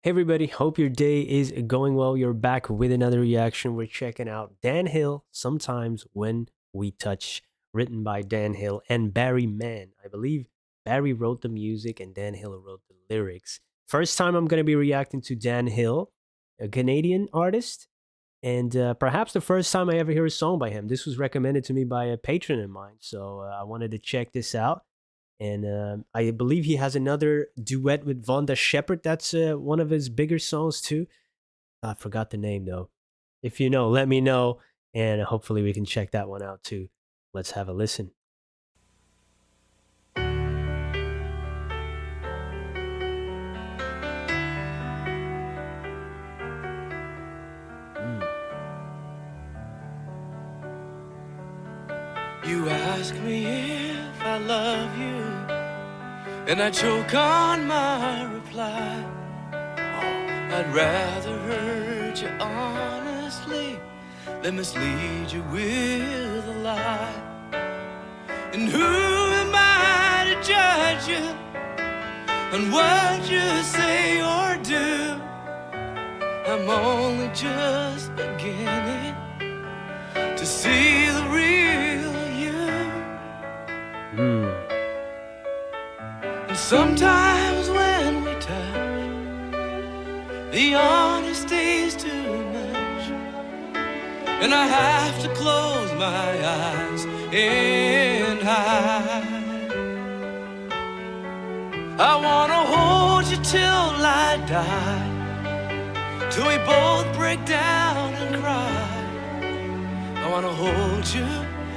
Hey everybody, hope your day is going well. You're back with another reaction. We're checking out Dan Hill, Sometimes When We Touch, written by Dan Hill and Barry Mann. I believe Barry wrote the music and Dan Hill wrote the lyrics. First time I'm going to be reacting to Dan Hill, a Canadian artist, and perhaps the first time I ever hear a song by him. This was recommended to me by a patron of mine, so I wanted to check this out. And I believe he has another duet with Vonda Shepard. That's one of his bigger songs too. I forgot the name though. If you know, let me know, and hopefully we can check that one out too. Let's have a listen. Mm. You ask me if I love you, and I choke on my reply. I'd rather hurt you honestly than mislead you with a lie. And who am I to judge you on what you say or do? I'm only just beginning to see the real you. And sometimes when we touch, the honesty's too much, and I have to close my eyes and hide. I wanna hold you till I die, till we both break down and cry. I wanna hold you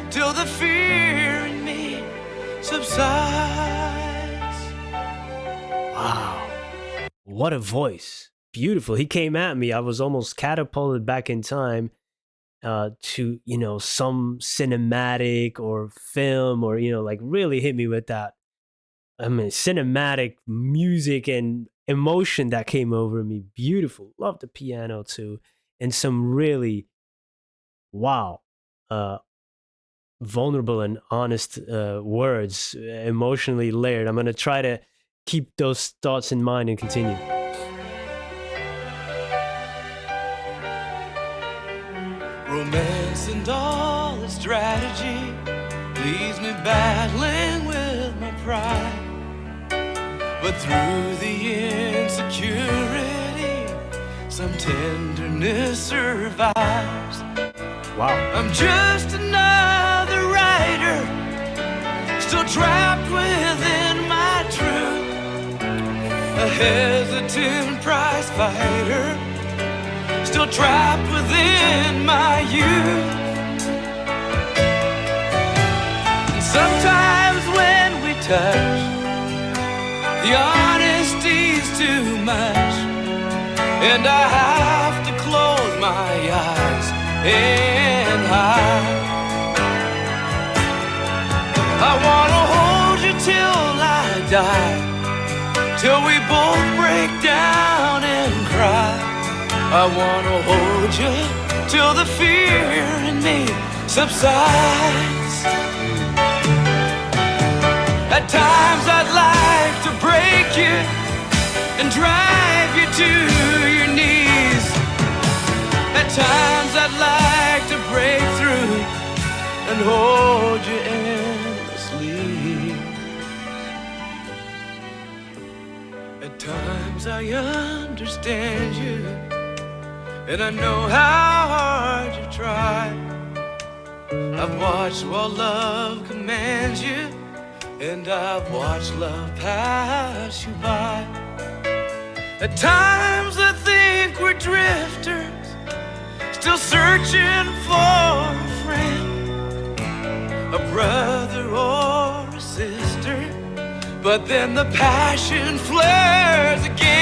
till the fear in me subsides. Wow, what a voice! Beautiful. He came at me. I was almost catapulted back in time to some cinematic or film or like really hit me with that. I mean, cinematic music and emotion that came over me. Beautiful. Love the piano too, and some really wow, uh, vulnerable and honest words, emotionally layered. I'm gonna try to keep those thoughts in mind and continue. Romance and all its strategy leaves me battling with my pride. But through the insecurity, some tenderness survives. Wow. I'm just another writer, still trapped within my truth. A hesitant prize fighter, still trapped within my youth. And sometimes when we touch, the honesty's too much, and I have to close my eyes and hide. I wanna hold you till I die, till we both break down and cry. I wanna hold you till the fear in me subsides. At times I'd like to break you and drive you to your knees. At times I'd like to break through and hold you endlessly. At times I understand you, and I know how hard you try. I've watched while love commands you, and I've watched love pass you by. At times I think we're drifters, still searching for a friend, a brother or a sister. But then the passion flares again.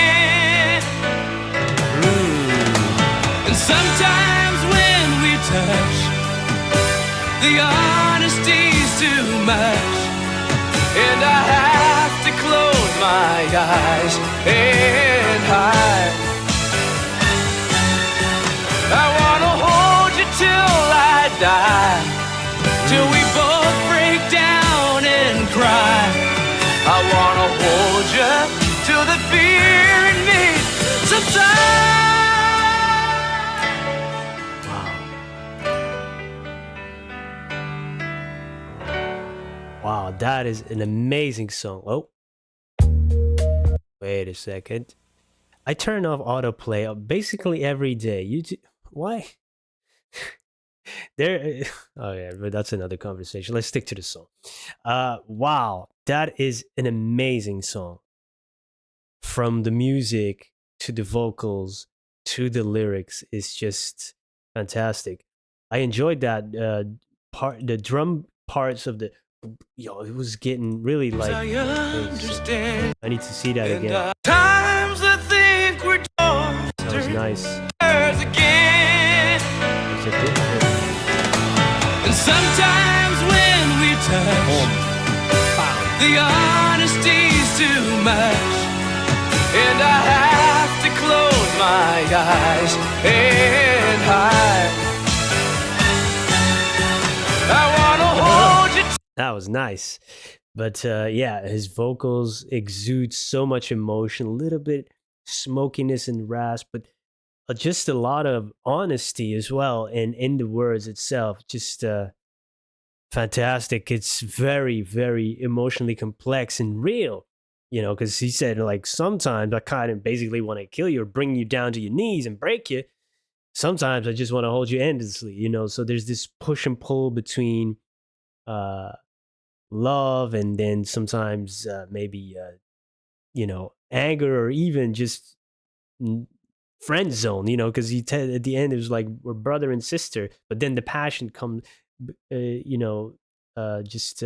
And sometimes when we touch, the honesty's too much, and I have to close my eyes and hide. I wanna hold you till I die, till we both break down and cry. I wanna hold you till the fear in me subsides. That is an amazing song. Oh, wait a second. I turn off autoplay basically every day. Why? There. Oh yeah, but that's another conversation. Let's stick to the song. Wow, that is an amazing song. From the music to the vocals to the lyrics is just fantastic. I enjoyed that part, the drum parts of the. Yo, it was getting really like. I understand. I need to see that again. Times I think we're That was nice. again. It's a good one. And sometimes when we touch, the honesty's too much. And I have to close my eyes and hide. I wanna hold you. That was nice. But yeah, his vocals exude so much emotion, a little bit smokiness and rasp, but just a lot of honesty as well. And in the words itself, just fantastic. It's very, very emotionally complex and real, you know, because he said, like, sometimes I kind of basically want to kill you or bring you down to your knees and break you. Sometimes I just want to hold you endlessly, you know. So there's this push and pull between uh, love and then sometimes maybe, you know, anger or even just friend zone, you know, because at the end it was like we're brother and sister, but then the passion comes, you know, just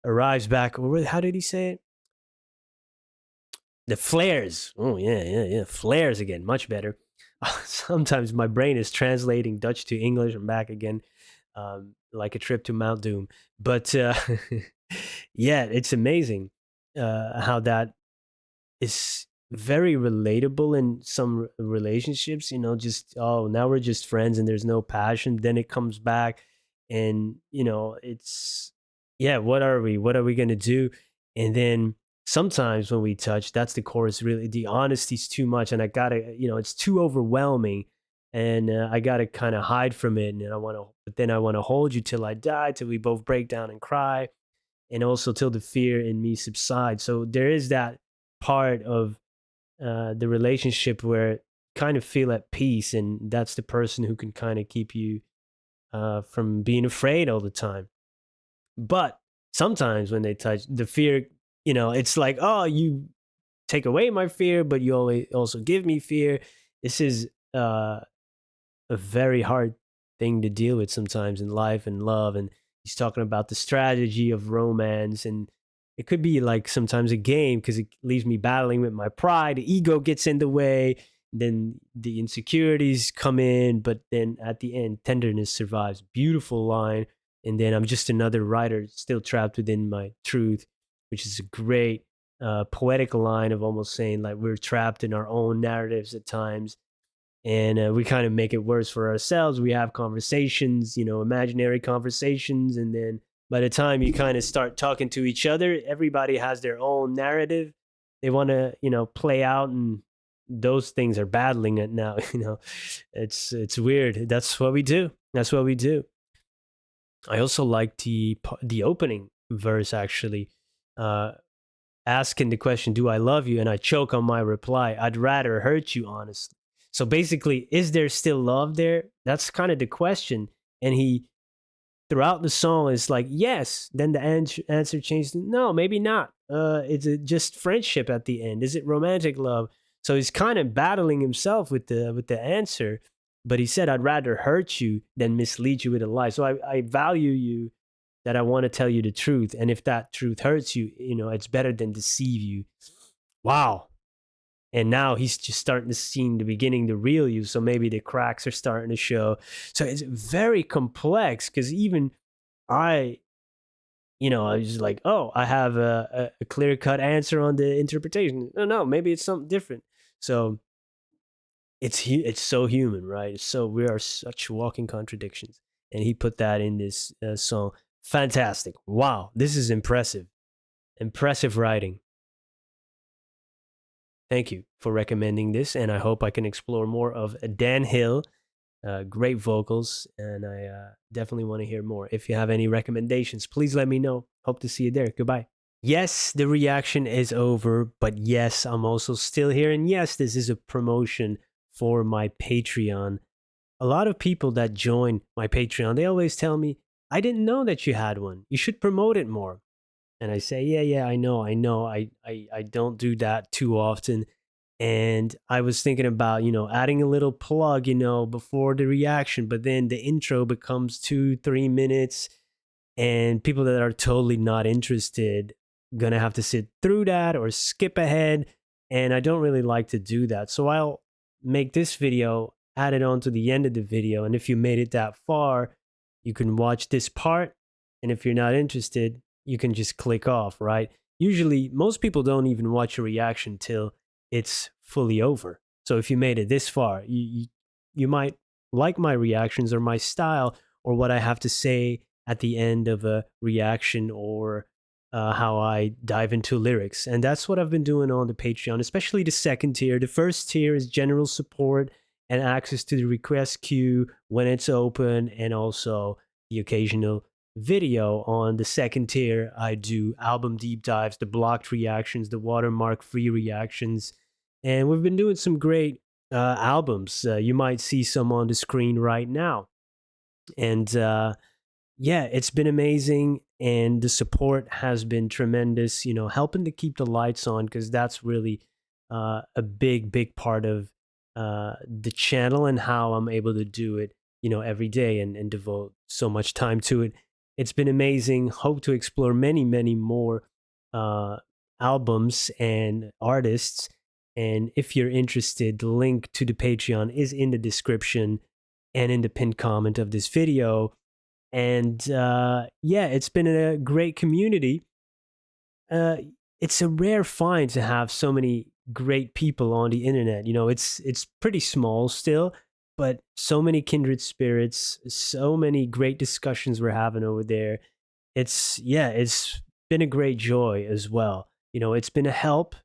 arrives back. How did he say it? The flares. Oh yeah, flares again. Much better. Sometimes my brain is translating Dutch to English and back again, like a trip to Mount Doom. But yeah, it's amazing how that is very relatable in some relationships. You know, just oh, now we're just friends and there's no passion. Then it comes back, and you know, it's yeah. What are we? What are we gonna do? And then sometimes when we touch, that's the chorus. Really, the honesty's too much, and I gotta, you know, it's too overwhelming, and I gotta kind of hide from it. And I want to, but then I want to hold you till I die, till we both break down and cry, and also till the fear in me subsides. So there is that part of the relationship where you kind of feel at peace, and that's the person who can kind of keep you from being afraid all the time. But sometimes when they touch the fear, you know, it's like, oh, you take away my fear, but you always also give me fear. This is a very hard thing to deal with sometimes in life and love. And he's talking about the strategy of romance, and it could be like sometimes a game because it leaves me battling with my pride. The ego gets in the way, then the insecurities come in, but then at the end, tenderness survives. Beautiful line. And then I'm just another writer still trapped within my truth, which is a great poetic line of almost saying like we're trapped in our own narratives at times, and we kind of make it worse for ourselves. We have conversations, you know, imaginary conversations, and then by the time you kind of start talking to each other, everybody has their own narrative they want to, you know, play out, and those things are battling it now. You know, it's weird. That's what we do. That's what we do. I also like the opening verse actually, uh, asking the question, "Do I love you?" And I choke on my reply, "I'd rather hurt you, honestly." So basically, is there still love there? That's kind of the question. And he throughout the song is like, yes. Then the answer changed. No, maybe not. Is it just friendship at the end? Is it romantic love? So he's kind of battling himself with the answer. But he said, "I'd rather hurt you than mislead you with a lie." So I value you, that I want to tell you the truth. And if that truth hurts you, you know, it's better than deceive you. Wow. And now he's just starting to see the beginning, the real you. So maybe the cracks are starting to show. So it's very complex because even I, you know, I was like, oh, I have a clear cut answer on the interpretation. No, maybe it's something different. So it's so human, right? So we are such walking contradictions. And he put that in this song. Fantastic. Wow. This is impressive. Impressive writing. Thank you for recommending this, and I hope I can explore more of Dan Hill Great vocals, and I definitely want to hear more. If you have any recommendations, please let me know. Hope to see you there. Goodbye. Yes, the reaction is over, but yes, I'm also still here. And yes, this is a promotion for my Patreon. A lot of people that join my Patreon, they always tell me, I didn't know that you had one. You should promote it more. And I say, yeah, I know. I don't do that too often. And I was thinking about, adding a little plug, before the reaction, but then the intro becomes 2, 3 minutes, and people that are totally not interested gonna have to sit through that or skip ahead. And I don't really like to do that. So I'll make this video, add it on to the end of the video. And if you made it that far, you can watch this part. And if you're not interested, you can just click off, right? Usually, most people don't even watch a reaction till it's fully over. So if you made it this far, you might like my reactions or my style or what I have to say at the end of a reaction, or how I dive into lyrics. And that's what I've been doing on the Patreon, especially the second tier. The first tier is general support and access to the request queue when it's open, and also the occasional video. On the second tier, I do album deep dives, the blocked reactions, the watermark free reactions. And we've been doing some great albums. You might see some on the screen right now. And yeah, it's been amazing, and the support has been tremendous, helping to keep the lights on, because that's really a big part of the channel and how I'm able to do it, every day, and devote so much time to it. It's been amazing. Hope to explore many more uh, albums and artists. And if you're interested, the link to the Patreon is in the description and in the pinned comment of this video. And yeah, it's been a great community. Uh, it's a rare find to have so many great people on the internet. It's pretty small still, but so many kindred spirits, so many great discussions we're having over there. It's been a great joy as well. It's been a help,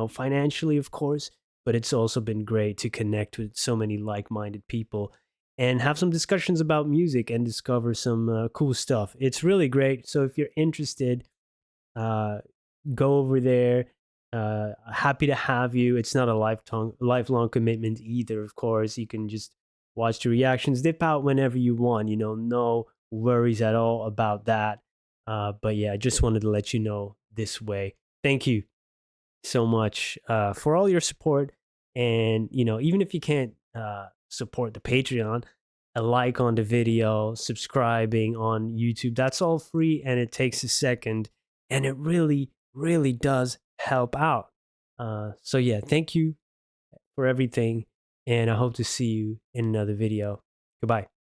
financially, of course, but it's also been great to connect with so many like-minded people and have some discussions about music and discover some cool stuff. It's really great. So if you're interested, uh, go over there. Happy to have you. It's not a lifelong commitment either, of course. You can just watch the reactions, dip out whenever you want. No worries at all about that. But yeah, I just wanted to let you know this way. Thank you so much for all your support. And, even if you can't support the Patreon, a like on the video, subscribing on YouTube, that's all free, and it takes a second, and it really does help out. So yeah, thank you for everything, and I hope to see you in another video. Goodbye.